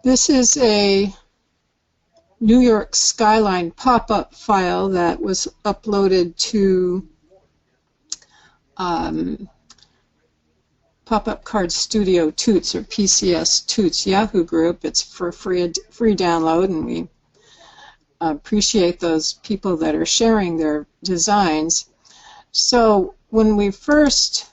This is a New York skyline pop-up file that was uploaded to Popup Card Studio Toots, or PCS Toots Yahoo group. It's for free download, and we appreciate those people that are sharing their designs. So when we first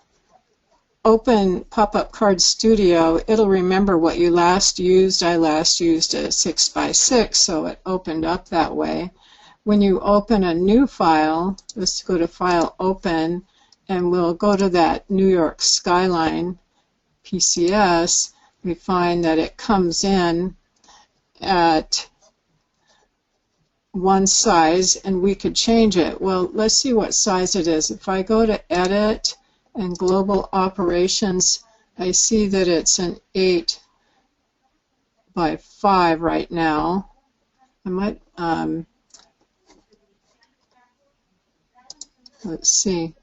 open Popup Card Studio, it'll remember what you last used. I last used a 6x6, so it opened up that way. When you open a new file, let's go to File, Open, and we'll go to that New York skyline PCS. We find that it comes in at one size, and we could change it. Well, let's see what size it is. If I go to Edit and Global Operations, I see that it's an 8x5 right now. I might, let's see.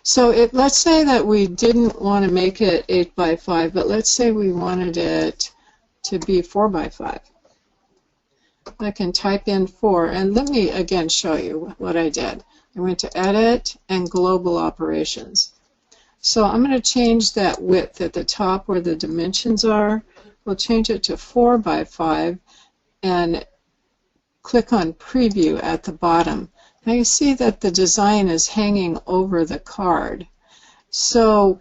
So let's say that we didn't want to make it 8x5, but let's say we wanted it to be 4x5. I can type in 4, and let me again show you what I did. I went to Edit and Global Operations. So I'm going to change that width at the top where the dimensions are. We'll change it to 4x5 and click on Preview at the bottom. Now you see that the design is hanging over the card. So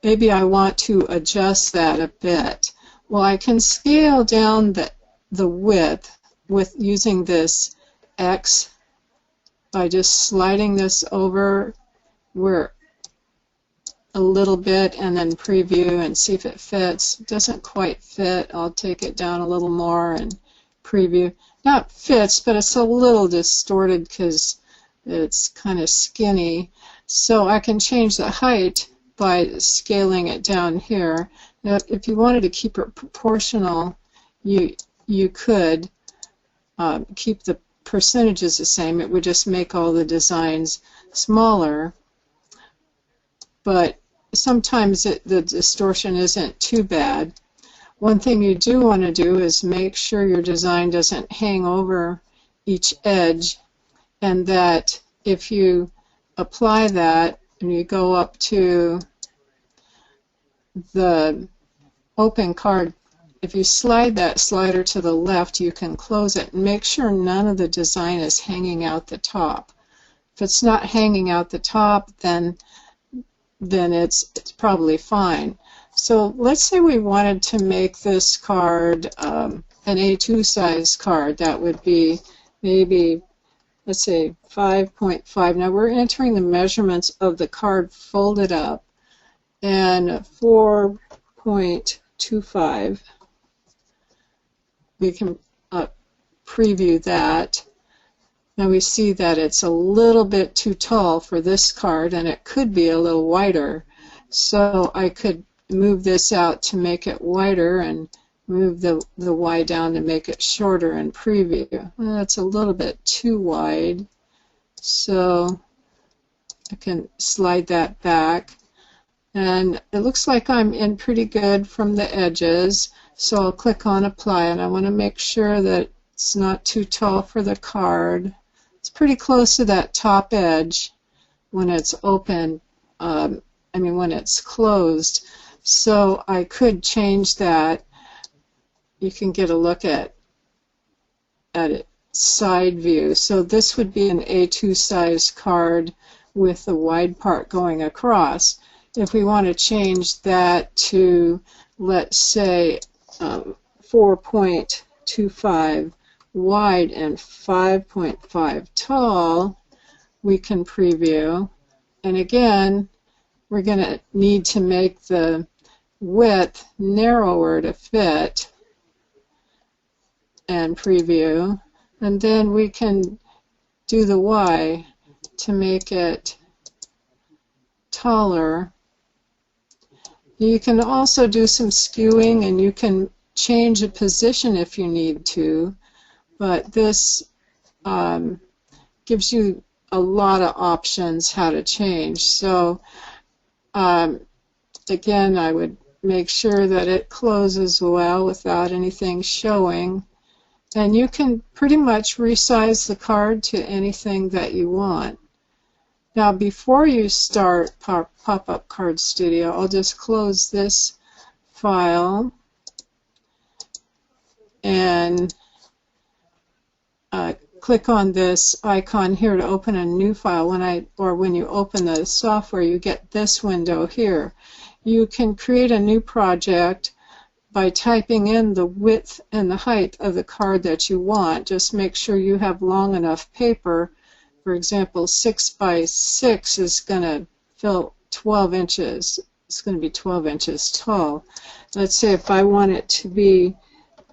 maybe I want to adjust that a bit. Well, I can scale down the width with using this X by just sliding this over a little bit and then preview and see if it fits. It doesn't quite fit. I'll take it down a little more and preview. Now it fits, but it's a little distorted because it's kind of skinny. So I can change the height by scaling it down here. Now, if you wanted to keep it proportional, you could keep the percentages the same. It would just make all the designs smaller. But sometimes the distortion isn't too bad. One thing you do want to do is make sure your design doesn't hang over each edge, and that if you apply that and you go up to the open card, if you slide that slider to the left, you can close it and make sure none of the design is hanging out the top. If it's not hanging out the top, then it's probably fine. So let's say we wanted to make this card an A2 size card. That would be maybe, let's say, 5.5. Now we're entering the measurements of the card folded up, and 4.25. We can preview that. Now we see that it's a little bit too tall for this card, and it could be a little wider. So I could move this out to make it wider and move the Y down to make it shorter and preview. Well, that's a little bit too wide, so I can slide that back. And it looks like I'm in pretty good from the edges, so I'll click on Apply, and I want to make sure that it's not too tall for the card. It's pretty close to that top edge when it's open, when it's closed. So I could change that. You can get a look at it side view. So this would be an A2 size card with the wide part going across. If we want to change that to, let's say, 4.25 wide and 5.5 tall, we can preview. And again, we're going to need to make the width narrower to fit, and preview. And then we can do the Y to make it taller. You can also do some skewing, and you can change a position if you need to, but this gives you a lot of options how to change. So again, I would make sure that it closes well without anything showing. And you can pretty much resize the card to anything that you want. Now, before you start Popup Card Studio, I'll just close this file and click on this icon here to open a new file. When you open the software, you get this window here. You can create a new project by typing in the width and the height of the card that you want. Just make sure you have long enough paper. For example, 6 by 6 is going to fill 12 inches. It's going to be 12 inches tall. Let's say if I want it to be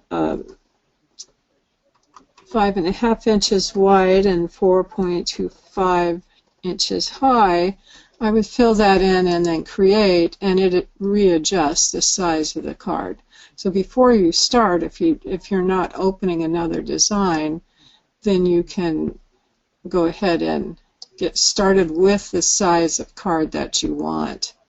5.5 inches wide and 4.25 inches high, I would fill that in and then create, and it readjusts the size of the card. So before you start, if you're not opening another design, then you can go ahead and get started with the size of card that you want.